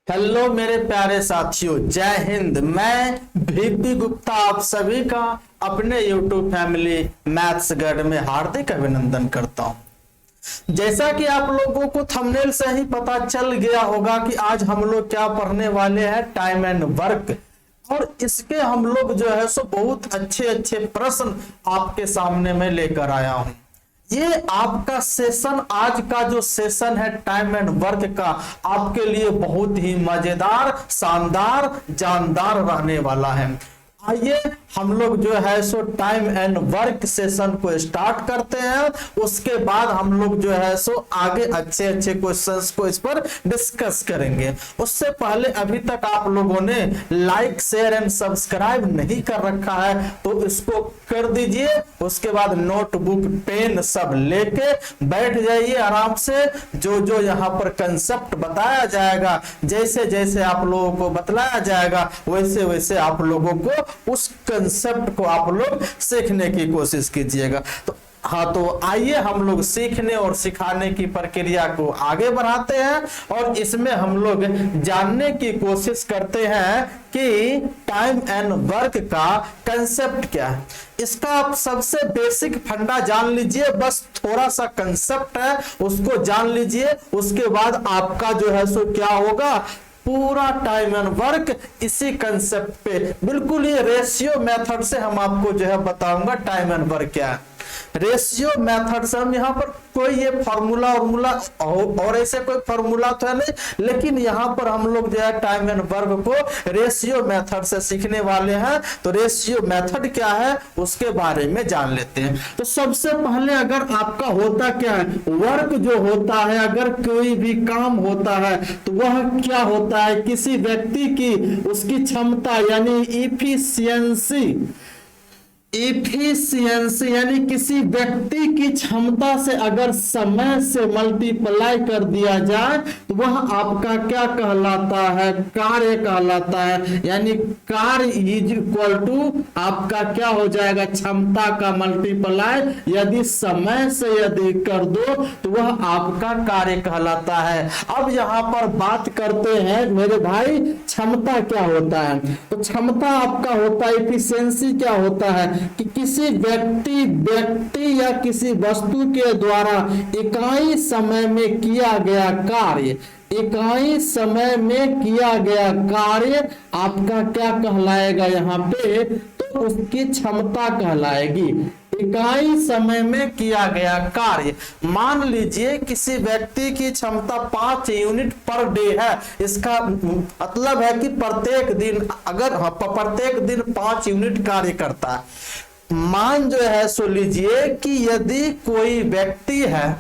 Hello मेरे प्यारे साथियों, जय हिंद। मैं VP गुप्ता आप सभी का अपने YouTube फैमिली मैथ्स गाइड में हार्दिक अभिनंदन करता हूं। जैसा कि आप लोगों को थंबनेल से ही पता चल गया होगा कि आज हम लोग क्या पढ़ने वाले हैं, टाइम एंड वर्क। और इसके हम लोग जो है सो बहुत अच्छे अच्छे प्रश्न आपके सामने में लेकर आया हूं। ये आपका सेशन, आज का जो सेशन है टाइम एंड वर्क का, आपके लिए बहुत ही मजेदार, शानदार, जानदार रहने वाला है। आइए हम लोग जो है सो टाइम एंड वर्क सेशन को स्टार्ट करते हैं। उसके बाद हम लोग जो है सो आगे अच्छे अच्छे क्वेश्चंस को इस पर डिस्कस करेंगे। उससे पहले अभी तक आप लोगों ने लाइक, शेयर एंड सब्सक्राइब नहीं कर रखा है तो इसको कर दीजिए। उसके बाद नोटबुक, पेन सब लेके बैठ जाइए आराम से। जो जो यहाँ पर कंसेप्ट बताया जाएगा, जैसे जैसे आप लोगों को बतलाया जाएगा, वैसे वैसे आप लोगों को उस कंसेप्ट को आप लोग सीखने की कोशिश कीजिएगा। तो आइए हम लोग सीखने और सिखाने की प्रक्रिया को आगे बढ़ाते हैं और इसमें हम लोग जानने की कोशिश करते हैं कि टाइम एंड वर्क का कंसेप्ट क्या है। इसका आप सबसे बेसिक फंडा जान लीजिए, बस थोड़ा सा कंसेप्ट है उसको जान लीजिए। उसके बाद आपका जो है सो क्या होगा, पूरा टाइम एंड वर्क इसी कंसेप्ट पे, बिल्कुल ये रेशियो मेथड से हम आपको जो है बताऊंगा टाइम एंड वर्क क्या है। रेशियो मेथड से हम यहाँ पर कोई ये फार्मूला और ऐसे कोई फार्मूला तो है नहीं, लेकिन यहाँ पर हम लोग जो है टाइम एंड वर्क को रेशियो मेथड से सीखने वाले हैं। तो रेशियो मेथड क्या है उसके बारे में जान लेते हैं। तो सबसे पहले अगर आपका होता क्या है, वर्क जो होता है, अगर कोई भी काम होता है तो वह क्या होता है, किसी व्यक्ति की उसकी क्षमता यानी इफिशियंसी यानी किसी व्यक्ति की क्षमता से अगर समय से मल्टीप्लाई कर दिया जाए तो वह आपका क्या कहलाता है, कार्य कहलाता है। यानी कार्य इज इक्वल टू आपका क्या हो जाएगा, क्षमता का मल्टीप्लाई यदि समय से यदि कर दो तो वह आपका कार्य कहलाता है। अब यहाँ पर बात करते हैं मेरे भाई, क्षमता क्या होता है। तो क्षमता आपका होता है, इफिशियंसी क्या होता है कि किसी व्यक्ति या किसी वस्तु के द्वारा इकाई समय में किया गया कार्य, इकाई समय में किया गया कार्य आपका क्या कहलाएगा यहाँ पे, तो उसकी क्षमता कहलाएगी। इकाई समय में किया गया कार्य, मान लीजिए किसी व्यक्ति की क्षमता 5 यूनिट पर डे है। इसका मतलब है कि प्रत्येक दिन, अगर प्रत्येक दिन 5 यूनिट कार्य करता है। मान जो है सो लीजिए कि यदि कोई व्यक्ति है,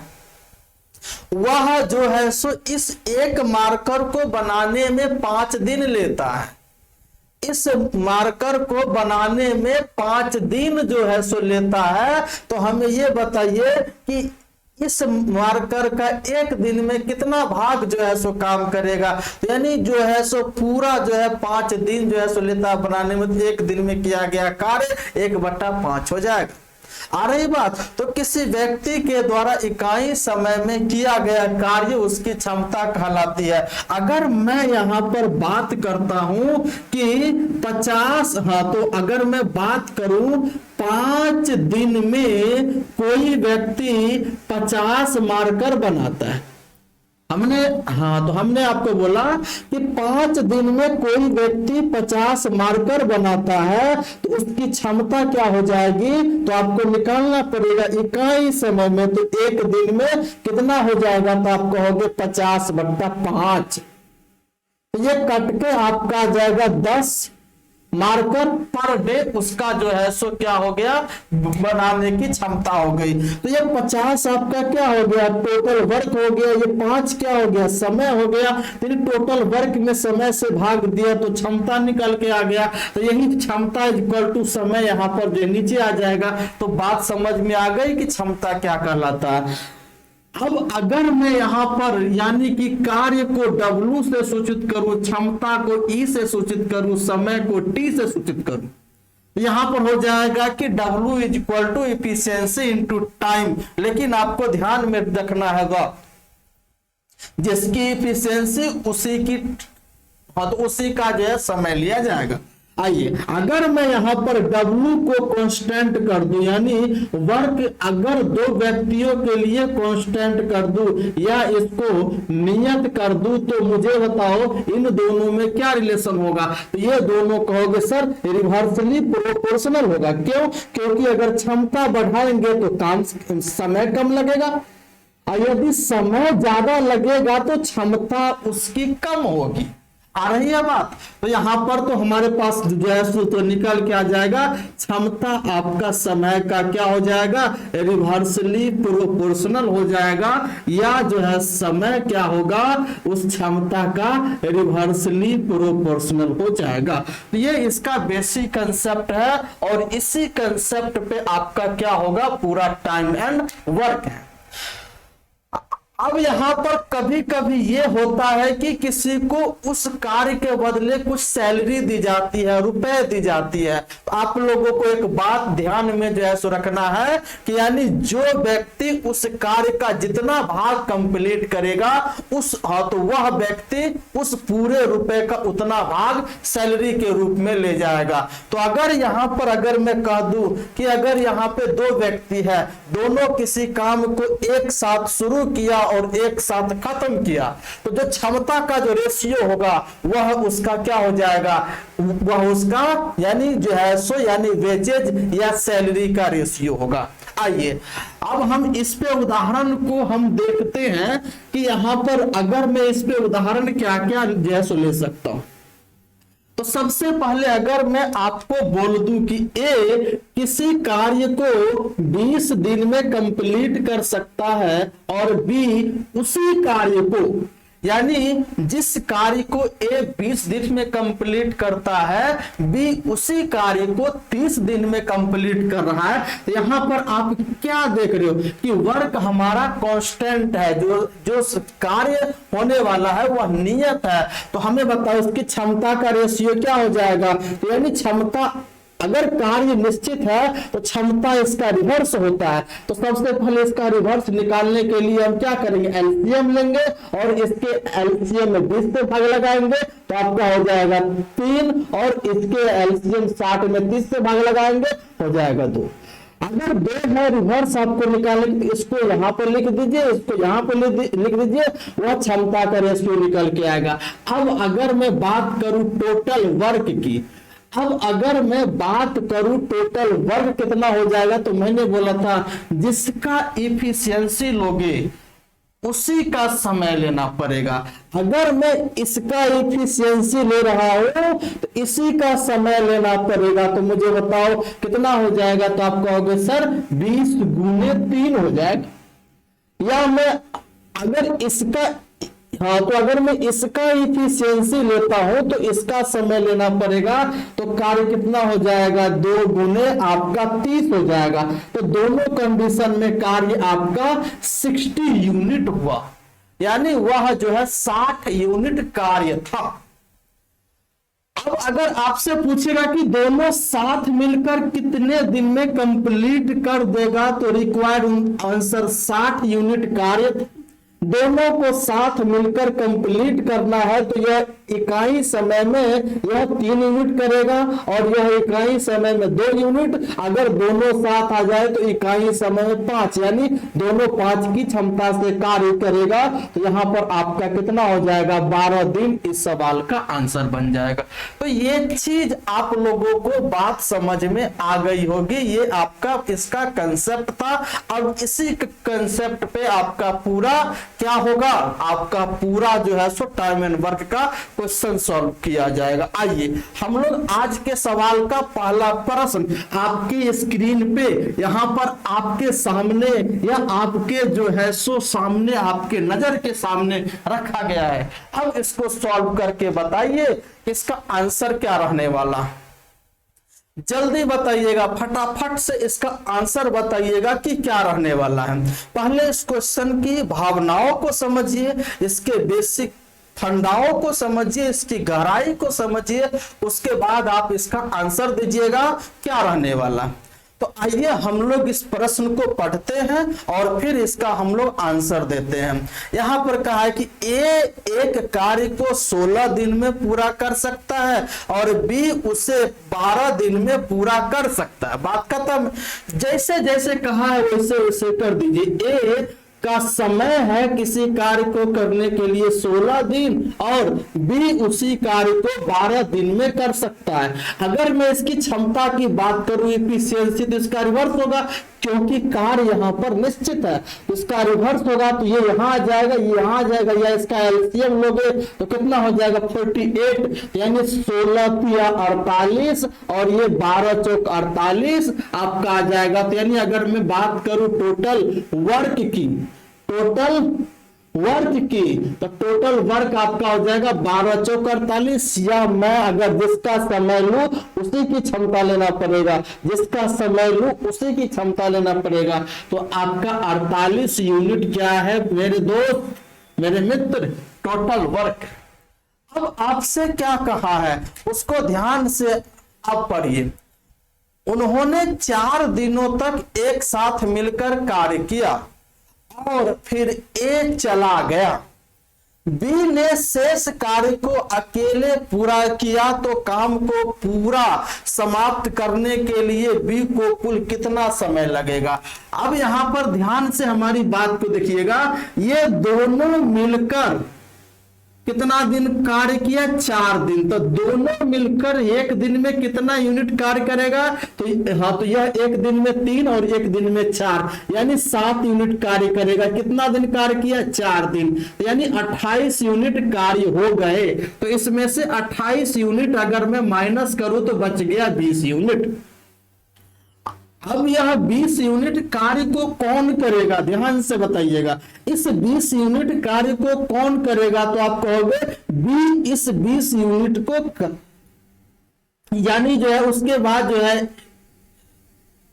वह जो है सो इस एक मार्कर को बनाने में 5 दिन लेता है। इस मार्कर को बनाने में 5 दिन जो है सो लेता है। तो हमें ये बताइए कि इस मार्कर का एक दिन में कितना भाग जो है सो काम करेगा। यानी जो है सो पूरा जो है 5 दिन जो है सो लेता है बनाने में, तो एक दिन में किया गया कार्य 1/5 हो जाएगा। आ रही बात। तो किसी व्यक्ति के द्वारा इकाई समय में किया गया कार्य उसकी क्षमता कहलाती है। अगर मैं यहाँ पर बात करता हूं कि 50, तो अगर मैं बात करूं 5 दिन में कोई व्यक्ति 50 मार्कर बनाता है, हमने आपको बोला कि 5 दिन में कोई व्यक्ति 50 मार्कर बनाता है तो उसकी क्षमता क्या हो जाएगी, तो आपको निकालना पड़ेगा इकाई समय में। तो एक दिन में कितना हो जाएगा, तो आप कहोगे 50/5। तो ये कट के आपका आ जाएगा 10 मार्कर पर डे, उसका जो है सो क्या हो गया, बनाने की क्षमता हो गई। तो ये 50 आपका क्या हो गया, टोटल वर्क हो गया। ये 5 क्या हो गया, समय हो गया। तो टोटल वर्क में समय से भाग दिया तो क्षमता निकल के आ गया। तो यही क्षमता इक्वल टू समय यहाँ पर जो नीचे आ जाएगा। तो बात समझ में आ गई कि क्षमता क्या कहलाता है। अब अगर मैं यहाँ पर यानी कि कार्य को W से सूचित करूं, क्षमता को E से सूचित करूं, समय को T से सूचित करूं, यहां पर हो जाएगा कि W is equal to efficiency into time. लेकिन आपको ध्यान में रखना होगा जिसकी इफिशियंसी उसी की हाँ, तो उसी का जो है समय लिया जाएगा। आइए, अगर मैं यहां पर W को कांस्टेंट कर दूं, यानी वर्क अगर दो व्यक्तियों के लिए कांस्टेंट कर दूं या इसको नियत कर दूं, तो मुझे बताओ इन दोनों में क्या रिलेशन होगा। तो ये दोनों कहोगे सर रिवर्सली प्रोपोर्शनल होगा। क्यों? क्योंकि अगर क्षमता बढ़ाएंगे तो काम समय कम लगेगा, और यदि समय ज्यादा लगेगा तो क्षमता उसकी कम होगी। आ रही है बात? तो यहां पर तो हमारे पास जो है सूत्र निकल के आ जाएगा, क्षमता आपका समय का क्या हो जाएगा, रिवर्सली प्रोपोर्शनल हो जाएगा, या जो है समय क्या होगा उस क्षमता का रिवर्सली प्रोपोर्शनल हो जाएगा। तो ये इसका बेसिक कंसेप्ट है, और इसी कंसेप्ट पे आपका क्या होगा, पूरा टाइम एंड वर्क है। अब यहां पर कभी कभी ये होता है कि किसी को उस कार्य के बदले कुछ सैलरी दी जाती है, रुपए दी जाती है। तो आप लोगों को एक बात ध्यान में जो है सो रखना है कि यानी जो व्यक्ति उस कार्य का जितना भाग कंप्लीट करेगा तो वह व्यक्ति उस पूरे रुपए का उतना भाग सैलरी के रूप में ले जाएगा। तो अगर यहां पर अगर मैं कह दूं कि अगर यहां पे दो व्यक्ति है, दोनों किसी काम को एक साथ शुरू किया और एक साथ खत्म किया, तो जो क्षमता का जो रेशियो होगा वह उसका क्या हो जाएगा, वह उसका यानी जो है सो यानी वेजेज या सैलरी का रेशियो होगा। आइए अब हम इस पे उदाहरण को हम देखते हैं कि यहां पर अगर मैं इस पे उदाहरण क्या क्या जो है सो ले सकता हूं। तो सबसे पहले अगर मैं आपको बोल दूं कि ए किसी कार्य को 20 दिन में कंप्लीट कर सकता है और बी उसी कार्य को, यानी जिस कार्य को ए 20 दिन में कंप्लीट करता है, बी उसी कार्य को 30 दिन में कंप्लीट कर रहा है, तो यहां पर आप क्या देख रहे हो कि वर्क हमारा कांस्टेंट है, जो कार्य होने वाला है वह नियत है। तो हमें बताओ उसकी क्षमता का रेशियो क्या हो जाएगा। तो यानी क्षमता अगर कार्य निश्चित है तो क्षमता इसका रिवर्स होता है। तो सबसे पहले इसका रिवर्स निकालने के लिए हम क्या करेंगे, एलसीएम लेंगे और इसके एलसीएम में 20 से भाग लगाएंगे, तो आपका हो जाएगा 3, और इसके एलसीएम 60 में 30 से भाग लगाएंगे, हो जाएगा 2। अगर 2 है रिवर्स आपको निकालने, इसको यहां पर लिख दीजिए, इसको यहां पर लिख दीजिए, वह क्षमता का रेशियो निकल के आएगा। अब अगर मैं बात करूं टोटल वर्क की, अब अगर मैं बात करूं टोटल वर्क कितना हो जाएगा, तो मैंने बोला था जिसका इफिशियंसी लोगे उसी का समय लेना पड़ेगा। अगर मैं इसका इफिशियंसी ले रहा हूं तो इसी का समय लेना पड़ेगा। तो मुझे बताओ कितना हो जाएगा। तो आप कहोगे सर 20 गुने 3 हो जाएगा। या मैं अगर इसका तो अगर मैं इसका इफिशियंसी लेता हूं तो इसका समय लेना पड़ेगा, तो कार्य कितना हो जाएगा, 2 गुने आपका 30 हो जाएगा। तो दोनों कंडीशन में कार्य आपका 60 यूनिट हुआ, यानी वह जो है 60 यूनिट कार्य था। अब अगर आपसे पूछेगा कि दोनों साथ मिलकर कितने दिन में कंप्लीट कर देगा, तो रिक्वायर्ड आंसर 60 यूनिट कार्य दोनों को साथ मिलकर कंप्लीट करना है। तो यह इकाई समय में यह 3 यूनिट करेगा और यह इकाई समय में 2 यूनिट। अगर दोनों साथ आ जाए तो इकाई समय में 5, यानी दोनों 5 की क्षमता से कार्य करेगा। तो यहां पर आपका कितना हो जाएगा, 12 दिन इस सवाल का आंसर बन जाएगा। तो ये चीज आप लोगों को बात समझ में आ गई होगी। ये आपका इसका कंसेप्ट था। अब इसी कंसेप्ट पे आपका पूरा क्या होगा, आपका पूरा जो है सो टाइम एंड वर्क का क्वेश्चन सॉल्व किया जाएगा। आइए हम लोग आज के सवाल का पहला प्रश्न आपकी स्क्रीन पे यहां पर आपके सामने या आपके जो है सो सामने आपके नजर के सामने रखा गया है। अब इसको सॉल्व करके बताइए इसका आंसर क्या रहने वाला। जल्दी बताइएगा, फटाफट से इसका आंसर बताइएगा कि क्या रहने वाला है। पहले इस क्वेश्चन की भावनाओं को समझिए, इसके बेसिक फंडाओं को समझिए, इसकी गहराई को समझिए, उसके बाद आप इसका आंसर दीजिएगा क्या रहने वाला। तो आइए हम लोग इस प्रश्न को पढ़ते हैं और फिर इसका हम लोग आंसर देते हैं। यहां पर कहा है कि ए एक कार्य को 16 दिन में पूरा कर सकता है और बी उसे 12 दिन में पूरा कर सकता है। बात खत्म। जैसे जैसे कहा है वैसे वैसे कर दीजिए। ए का समय है किसी कार्य को करने के लिए 16 दिन और बी उसी कार्य को 12 दिन में कर सकता है। अगर मैं इसकी क्षमता की बात करूं इफिशियंसी, तो इसका रिवर्स होगा, क्योंकि कार्य यहां पर निश्चित है, इसका रिवर्स होगा तो ये यहां आ जाएगा, ये यहां आ जाएगा, या इसका एलसीएम लोगे तो कितना हो जाएगा 48, यानी 16 तिया 48 और ये 12 चौक 48 आपका आ जाएगा। तो यानी अगर मैं बात करूं टोटल वर्क की, तो टोटल वर्क आपका हो जाएगा 12 चौक 48, या मैं अगर जिसका समय लूं उसी की क्षमता लेना पड़ेगा, जिसका समय लूं उसी की क्षमता लेना पड़ेगा। तो आपका 48 यूनिट क्या है मेरे दोस्त, मेरे मित्र, टोटल वर्क। अब आपसे क्या कहा है उसको ध्यान से अब पढ़िए। उन्होंने 4 दिनों तक एक साथ मिलकर कार्य किया और फिर ए चला गया। बी ने शेष कार्य को अकेले पूरा किया, तो काम को पूरा समाप्त करने के लिए बी को कुल कितना समय लगेगा। अब यहां पर ध्यान से हमारी बात को देखिएगा। ये दोनों मिलकर कितना दिन कार्य किया, 4 दिन। तो दोनों मिलकर एक दिन में कितना यूनिट कार्य करेगा, तो हाँ, तो यह एक दिन में 3 और एक दिन में 4, यानी 7 यूनिट कार्य करेगा। कितना दिन कार्य किया, 4 दिन, यानी 28 यूनिट कार्य हो गए। तो इसमें से 28 यूनिट अगर मैं माइनस करूं तो बच गया 20 यूनिट। अब यह 20 यूनिट कार्य को कौन करेगा, ध्यान से बताइएगा। इस 20 यूनिट कार्य को कौन करेगा, तो आप कहोगे बी इस 20 यूनिट को यानी जो है उसके बाद जो है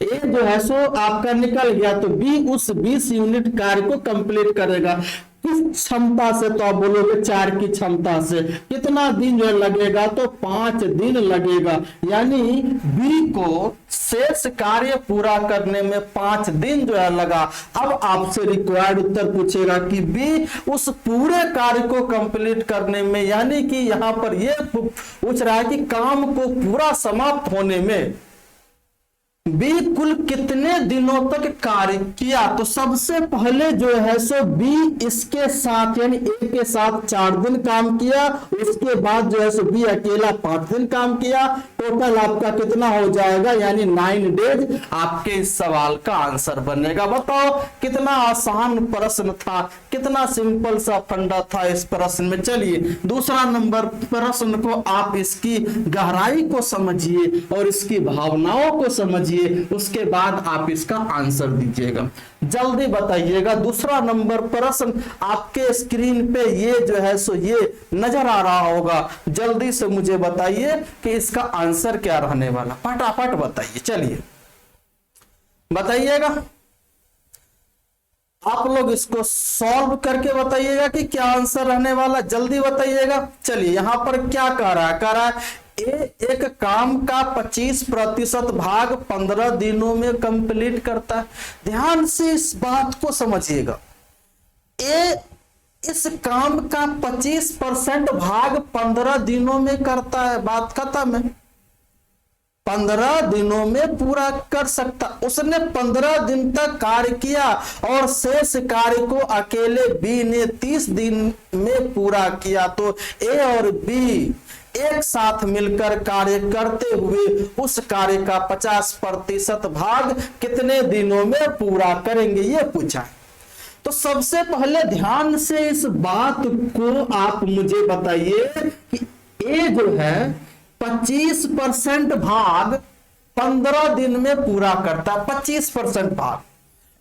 ए जो है सो आपका निकल गया, तो बी उस 20 यूनिट कार्य को कंप्लीट करेगा। किस क्षमता से, तो आप बोलोगे 4 की क्षमता से। कितना दिन जो लगेगा, तो 5 दिन लगेगा, यानी बी को शेष कार्य पूरा करने में 5 दिन जो है लगा। अब आपसे रिक्वायर्ड उत्तर पूछेगा कि बी उस पूरे कार्य को कंप्लीट करने में, यानी कि यहां पर यह पूछ रहा है कि काम को पूरा समाप्त होने में बी कुल कितने दिनों तक कार्य किया। तो सबसे पहले जो है सो बी इसके साथ यानी ए के साथ 4 दिन काम किया, उसके बाद जो है सो बी अकेला 5 दिन काम किया। टोटल आपका कितना हो जाएगा, यानी 9 डेज आपके इस सवाल का आंसर बनेगा। बताओ कितना आसान प्रश्न था, कितना सिंपल सा फंडा था इस प्रश्न में। चलिए दूसरा नंबर प्रश्न को आप इसकी गहराई को समझिए और इसकी भावनाओं को समझिए, उसके बाद आप इसका आंसर दीजिएगा। जल्दी बताइएगा। दूसरा नंबर प्रश्न आपके स्क्रीन पे ये जो है सो ये नजर आ रहा होगा। जल्दी से मुझे बताइए कि इसका आंसर क्या रहने वाला, फटाफट बताइए। चलिए बताइएगा, आप लोग इसको सॉल्व करके बताइएगा कि क्या आंसर रहने वाला, जल्दी बताइएगा। चलिए यहां पर क्या कह रहा है, कह रहा है एक काम का 25% भाग 15 दिनों में कंप्लीट करता है। ध्यान से इस बात को समझिएगा। ए इस काम का 25% भाग 15 दिनों में करता है, बात खत्म है। 15 दिनों में पूरा कर सकता। उसने 15 दिन तक कार्य किया और शेष कार्य को अकेले बी ने 30 दिन में पूरा किया। तो ए और बी एक साथ मिलकर कार्य करते हुए उस कार्य का 50% भाग कितने दिनों में पूरा करेंगे, ये पूछा। तो सबसे पहले ध्यान से इस बात को आप मुझे बताइए कि ए जो है 25% भाग 15 दिन में पूरा करता है। 25% भाग,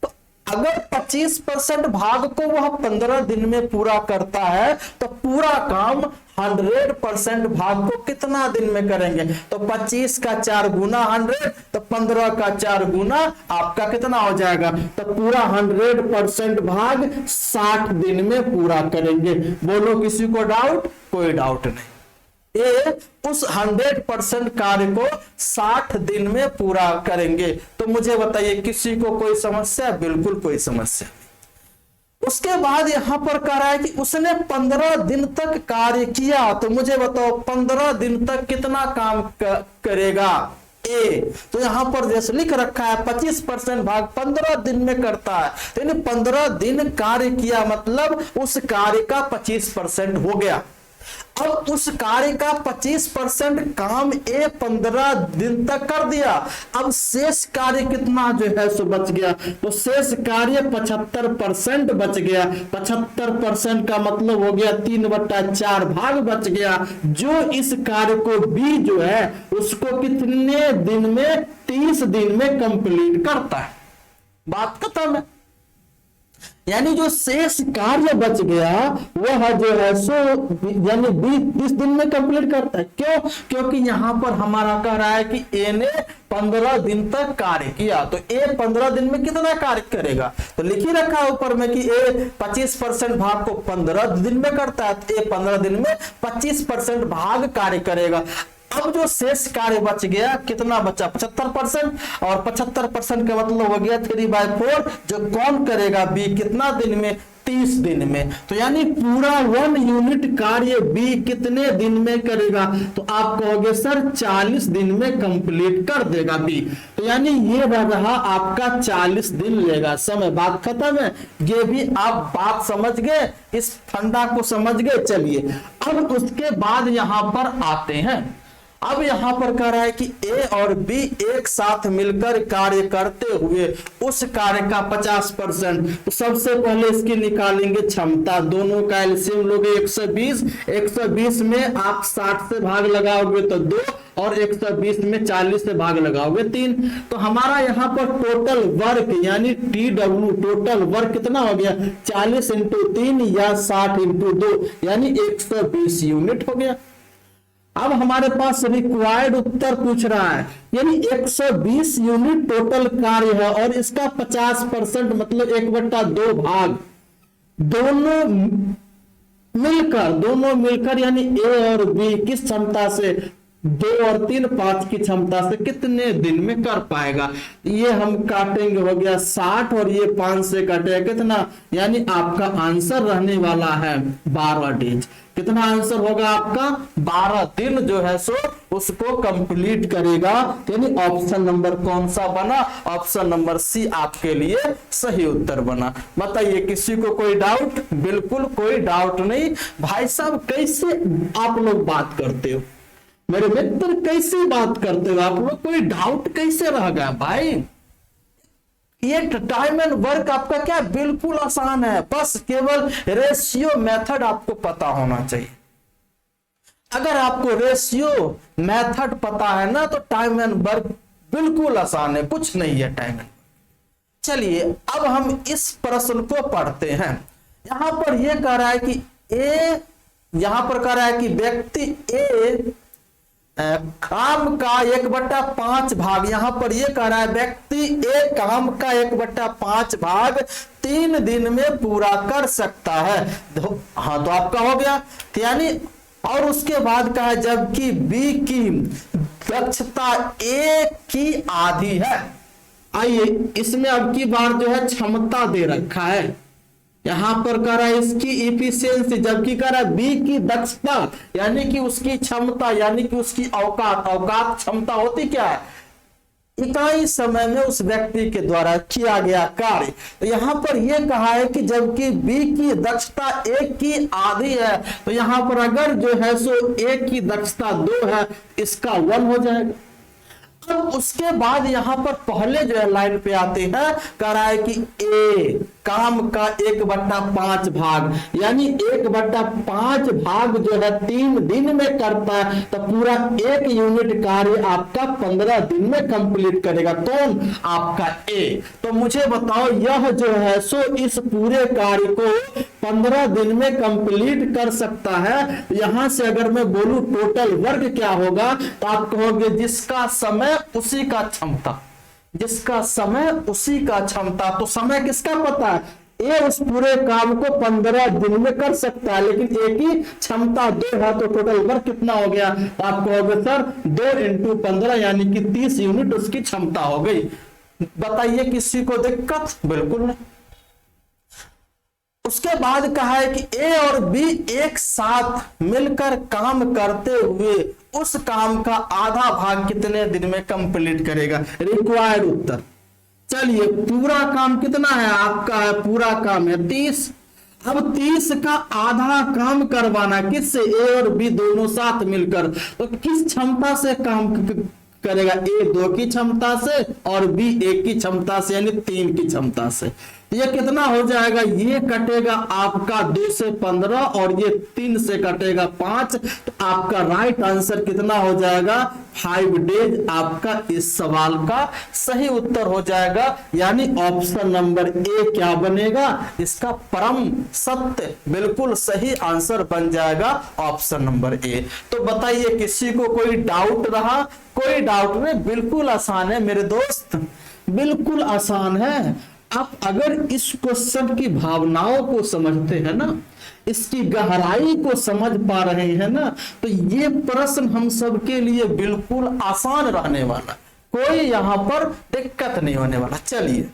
तो अगर 25% भाग को वह 15 दिन में पूरा करता है तो पूरा काम 100% भाग को कितना दिन में करेंगे। तो 25 का 4 गुना 100, तो 15 का 4 गुना आपका कितना हो जाएगा। तो पूरा 100% भाग 60 दिन में पूरा करेंगे। बोलो किसी को डाउट, कोई डाउट नहीं। ये उस 100% कार्य को 60 दिन में पूरा करेंगे। तो मुझे बताइए किसी को कोई समस्या? बिल्कुल कोई समस्या। उसके बाद यहां पर कह रहा है कि उसने 15 दिन तक कार्य किया, तो मुझे बताओ 15 दिन तक कितना काम करेगा? ए। तो यहां पर जैसे लिख रखा है 25% भाग 15 दिन में करता है, तो 15 दिन कार्य किया मतलब उस कार्य का 25% हो गया। अब उस कार्य का 25% काम ए 15 दिन तक कर दिया। अब शेष कार्य कितना जो है सो बच गया? तो शेष कार्य 75% बच गया। 75% का मतलब हो गया 3/4 भाग बच गया, जो इस कार्य को बी जो है उसको कितने दिन में? 30 दिन में कंप्लीट करता है। बात खत्म है। यानी जो शेष कार्य बच गया वह जो है सो यानी 20 दिन में कंप्लीट करता है। क्यों? क्योंकि यहां पर हमारा कह रहा है कि ए ने 15 दिन तक कार्य किया, तो ए 15 दिन में कितना कार्य करेगा? तो लिख ही रखा है ऊपर में कि ए 25% भाग को 15 दिन में करता है, तो ए 15 दिन में 25% भाग कार्य करेगा। अब जो शेष कार्य बच गया कितना बचा? 75%, और 75% का मतलब हो गया 3/4, जो कौन करेगा? बी। कितना दिन में? 30 दिन में। तो यानी पूरा 1 यूनिट कार्य बी कितने दिन में करेगा? तो आप कहोगे सर 40 दिन में कंप्लीट कर देगा बी। तो यानी ये रहा आपका 40 दिन लेगा समय। बात खत्म है। ये भी आप बात समझ गए, इस फंडा को समझ गए। चलिए अब उसके बाद यहां पर आते हैं। अब यहां पर कह रहा है कि ए और बी एक साथ मिलकर कार्य करते हुए उस कार्य का 50%। तो सबसे पहले इसकी निकालेंगे क्षमता। दोनों का एलसीएम लोगे 120। 120 में आप 60 से भाग लगाओगे तो 2, और 120 में 40 से भाग लगाओगे 3। तो हमारा यहाँ पर टोटल वर्क यानी TW टोटल वर्क कितना हो गया? 40 × 3 या 60 × 2 यानी 120 यूनिट हो गया। अब हमारे पास रिक्वायर्ड उत्तर पूछ रहा है, यानी 120 यूनिट टोटल कार्य है और इसका 50% मतलब 1/2 भाग दोनों मिलकर यानी ए और बी किस क्षमता से? 2 और 3 5 की क्षमता से कितने दिन में कर पाएगा? ये हम काटेंगे, हो गया 60 और ये 5 से कटेगा कितना? यानी आपका आंसर रहने वाला है 12 डेज। कितना आंसर होगा आपका? 12 दिन जो है सो उसको कंप्लीट करेगा। यानी ऑप्शन नंबर कौन सा बना? ऑप्शन नंबर सी आपके लिए सही उत्तर बना। बताइए किसी को कोई डाउट? बिल्कुल कोई डाउट नहीं। भाई साहब कैसे आप लोग बात करते हो? मेरे मित्र कैसे बात करते हो आप लोग? कोई डाउट कैसे रह गया भाई? ये टाइम एंड वर्क आपका क्या बिल्कुल आसान है, बस केवल रेशियो मेथड आपको पता होना चाहिए। अगर आपको रेशियो मेथड पता है ना तो टाइम एंड वर्क बिल्कुल आसान है, कुछ नहीं है टाइम एंड। चलिए अब हम इस प्रश्न को पढ़ते हैं। यहां पर यह कह रहा है कि ए, यहां पर कह रहा है कि व्यक्ति ए काम का 1/5 भाग, यहां पर यह कह रहा है व्यक्ति एक काम का 1/5 भाग 3 दिन में पूरा कर सकता है। हाँ तो आपका हो गया। यानी और उसके बाद कहा है जबकि बी की दक्षता ए की आधी है। आइए इसमें अब की बार जो है क्षमता दे रखा है, यहां पर कह रहा है इसकी इफिशियंसी, जबकि कह रहा है बी की दक्षता यानी कि उसकी क्षमता यानी कि उसकी औकात। औकात क्षमता होती क्या है? इकाई समय में उस व्यक्ति के द्वारा किया गया कार्य। तो यहां पर यह कहा है कि जबकि बी की दक्षता ए की आधी है, तो यहां पर अगर जो है सो ए की दक्षता 2 है, इसका 1 हो जाएगा। अब उसके बाद यहां पर पहले जो है लाइन पे आते हैं, कह रहा है कि ए काम का 1/5 भाग यानी 1/5 भाग जो है 3 दिन में करता है, तो पूरा 1 यूनिट कार्य आपका 15 दिन में कंप्लीट करेगा। कौन? आपका ए। तो मुझे बताओ यह जो है सो इस पूरे कार्य को 15 दिन में कंप्लीट कर सकता है। यहां से अगर मैं बोलूं टोटल वर्क क्या होगा, तो आप कहोगे जिसका समय उसी का क्षमता, जिसका समय उसी का क्षमता। तो समय किसका पता है? ए उस पूरे काम को 15 दिन में कर सकता है, लेकिन ए की क्षमता 2 है, तो टोटल वर्क कितना हो गया? आप कहोगे सर 2 × 15 यानी कि 30 यूनिट उसकी क्षमता हो गई। बताइए किसी को दिक्कत? बिल्कुल नहीं। उसके बाद कहा है कि ए और बी एक साथ मिलकर काम करते हुए उस काम का आधा भाग कितने दिन में कंप्लीट करेगा? रिक्वायर्ड उत्तर। चलिए पूरा काम कितना है आपका? पूरा काम है 30। अब 30 का आधा काम करवाना किससे? ए और बी दोनों साथ मिलकर। तो किस क्षमता से काम करेगा? ए 2 की क्षमता से और बी 1 की क्षमता से, यानी 3 की क्षमता से। ये कितना हो जाएगा? ये कटेगा आपका 2 से 15 और ये 3 से कटेगा 5, तो आपका राइट आंसर कितना हो जाएगा? 5 डेज आपका इस सवाल का सही उत्तर हो जाएगा। यानी ऑप्शन नंबर ए क्या बनेगा? इसका परम सत्य बिल्कुल सही आंसर बन जाएगा ऑप्शन नंबर ए। तो बताइए किसी को कोई डाउट रहा? कोई डाउट नहीं, बिल्कुल आसान है मेरे दोस्त, बिल्कुल आसान है। आप अगर इस क्वेश्चन की भावनाओं को समझते हैं ना, इसकी गहराई को समझ पा रहे हैं ना, तो ये प्रश्न हम सबके लिए बिल्कुल आसान रहने वाला, कोई यहां पर दिक्कत नहीं होने वाला। चलिए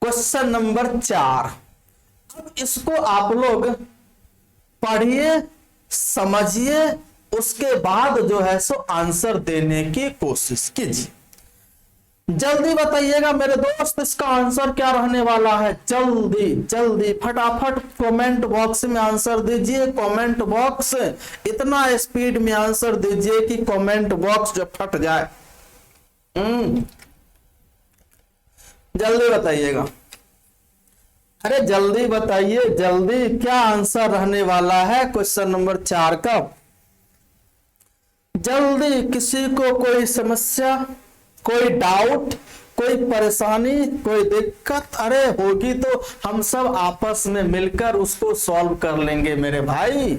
क्वेश्चन नंबर 4, अब इसको आप लोग पढ़िए, समझिए, उसके बाद जो है सो आंसर देने की कोशिश कीजिए। जल्दी बताइएगा मेरे दोस्त, इसका आंसर क्या रहने वाला है? जल्दी जल्दी फटाफट कमेंट बॉक्स में आंसर दीजिए। कमेंट बॉक्स इतना स्पीड में आंसर दीजिए कि कमेंट बॉक्स जो फट जाए। जल्दी बताइएगा, अरे जल्दी बताइए, जल्दी क्या आंसर रहने वाला है क्वेश्चन नंबर 4 का? जल्दी, किसी को कोई समस्या, कोई डाउट, कोई परेशानी, कोई दिक्कत? अरे होगी तो हम सब आपस में मिलकर उसको सॉल्व कर लेंगे मेरे भाई।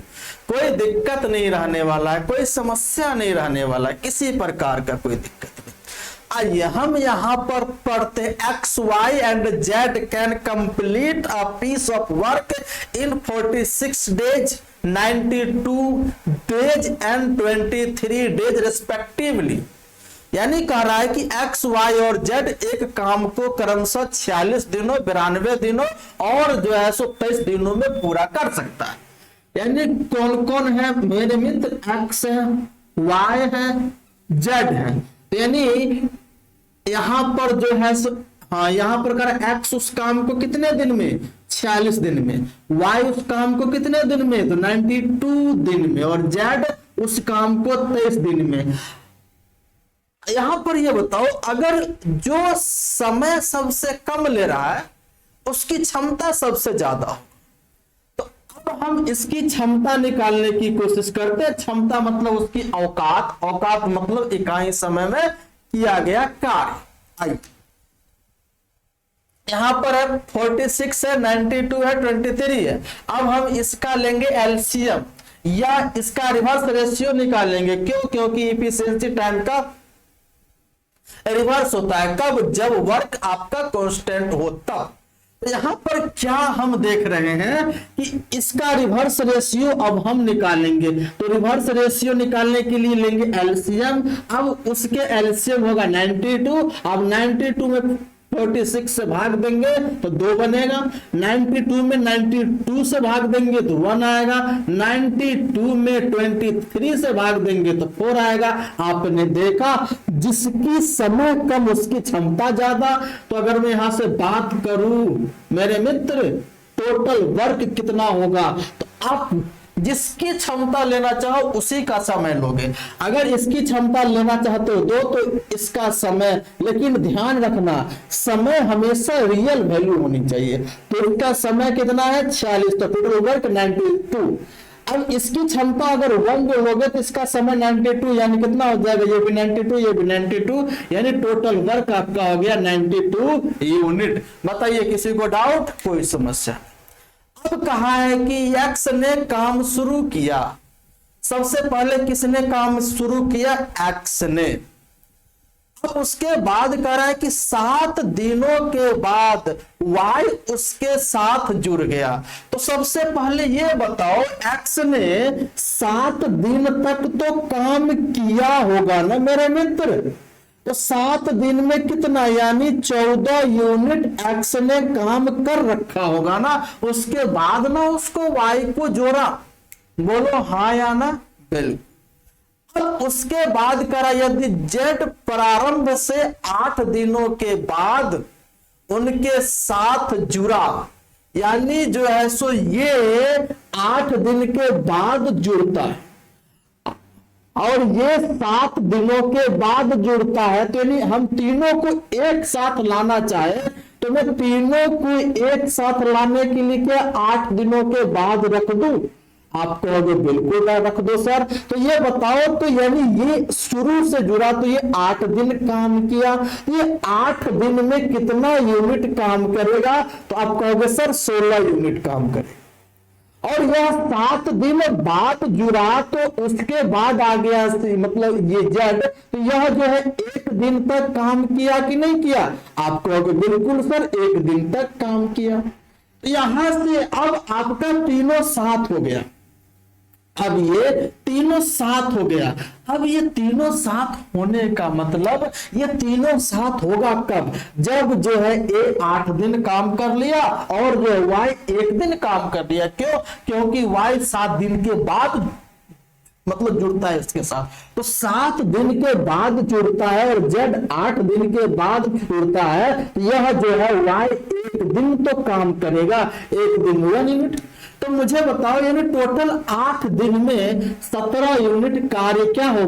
कोई दिक्कत नहीं रहने वाला है, कोई समस्या नहीं रहने वाला है, किसी प्रकार का कोई दिक्कत नहीं। आइए हम यहां पर पढ़ते हैं, X Y and Z can complete a piece of work in 46 days, 92 days and 23 days respectively. यानी कह रहा है कि एक्स वाई और जेड एक काम को क्रमशः 46 दिनों, 92 दिनों और जो है 23 दिनों में पूरा कर सकता है। यानी कौन कौन है मेरे मित्र? एक्स है, वाई है, जेड है। यानी यहां पर जो है हाँ यहां पर कर एक्स उस काम को कितने दिन में? 46 दिन में। वाई उस काम को कितने दिन में? तो 92 दिन में। और जेड उस काम को 23 दिन में। यहां पर ये बताओ, अगर जो समय सबसे कम ले रहा है उसकी क्षमता सबसे ज्यादा हो, तो अब हम इसकी क्षमता निकालने की कोशिश करते हैं। क्षमता मतलब उसकी औकात, औकात मतलब इकाई समय में किया गया कार्य। आइए यहां पर है 46 है, 92 है, 23 है। अब हम इसका लेंगे एलसीएम या इसका रिवर्स रेशियो निकालेंगे। क्यों? क्योंकि इफिशिएंसी टाइम का रिवर्स होता है। कब? जब वर्क आपका कांस्टेंट हो तब। तो यहां पर क्या हम देख रहे हैं कि इसका रिवर्स रेशियो अब हम निकालेंगे। तो रिवर्स रेशियो निकालने के लिए लेंगे एलसीएम। अब उसके एलसीएम होगा 92। अब 92 में 46 से भाग देंगे तो 2 बनेगा। 92 में 92 से भाग देंगे तो 1 आएगा। 92 में 23 से भाग देंगे तो 4 आएगा। आपने देखा, जिसकी समय कम उसकी क्षमता ज्यादा। तो अगर मैं यहां से बात करूं मेरे मित्र, टोटल वर्क कितना होगा, तो आप जिसकी क्षमता लेना चाहो उसी का समय लोगे। अगर इसकी क्षमता लेना चाहते हो तो इसका समय, लेकिन ध्यान रखना समय हमेशा रियल वैल्यू होनी चाहिए। तो इसका समय कितना है? 46। तो टोटल वर्क 92। अब इसकी क्षमता अगर 1 लोगे तो इसका समय 92, यानी कितना हो जाएगा? ये भी 92, ये भी 92, यानी टोटल वर्क आपका हो गया 92 यूनिट। बताइए किसी को डाउट, कोई समस्या? अब कहा है कि एक्स ने काम शुरू किया। सबसे पहले किसने काम शुरू किया? एक्स ने। अब उसके बाद कह रहा है कि 7 दिनों के बाद वाई उसके साथ जुड़ गया। तो सबसे पहले ये बताओ, एक्स ने 7 दिन तक तो काम किया होगा ना मेरे मित्र। तो 7 दिन में कितना, यानी 14 यूनिट एक्स ने काम कर रखा होगा ना। उसके बाद ना उसको वाई को जोड़ा। बोलो हाँ या ना। बिल्कुल। उसके बाद करा, यदि जेड प्रारंभ से 8 दिनों के बाद उनके साथ जुड़ा, यानी जो है सो ये 8 दिन के बाद जुड़ता है और ये 7 दिनों के बाद जुड़ता है, तो यानी हम तीनों को एक साथ लाना चाहे तो मैं तीनों को एक साथ लाने के लिए क्या 8 दिनों के बाद रख दूं। आप कहोगे बिल्कुल रख दो सर। तो ये बताओ, तो यानी ये शुरू से जुड़ा तो ये 8 दिन काम किया, ये 8 दिन में कितना यूनिट काम करेगा। तो आप कहोगे सर 16 यूनिट काम करेगा। और यह 7 दिन बाद जुड़ा तो उसके बाद आ गया, मतलब ये जेड, तो यह जो है 1 दिन तक काम किया कि नहीं किया। आप कहोगे बिल्कुल सर 1 दिन तक काम किया। तो यहां से अब आपका तीनों साथ हो गया। अब ये तीनों साथ हो गया। अब ये तीनों साथ होने का मतलब, ये तीनों साथ होगा कब, जब जो है ए 8 दिन काम कर लिया और जो है वाई 1 दिन काम कर लिया। क्यों? क्योंकि वाई 7 दिन के बाद मतलब जुड़ता है इसके साथ। तो 7 दिन के बाद जुड़ता है और जेड 8 दिन के बाद जुड़ता है। यह जो है वाई 1 दिन तो काम करेगा, 1 दिन 1 यूनिट। तो मुझे बताओ, यानी टोटल 8 दिन में 17 यूनिट कार्य क्या हो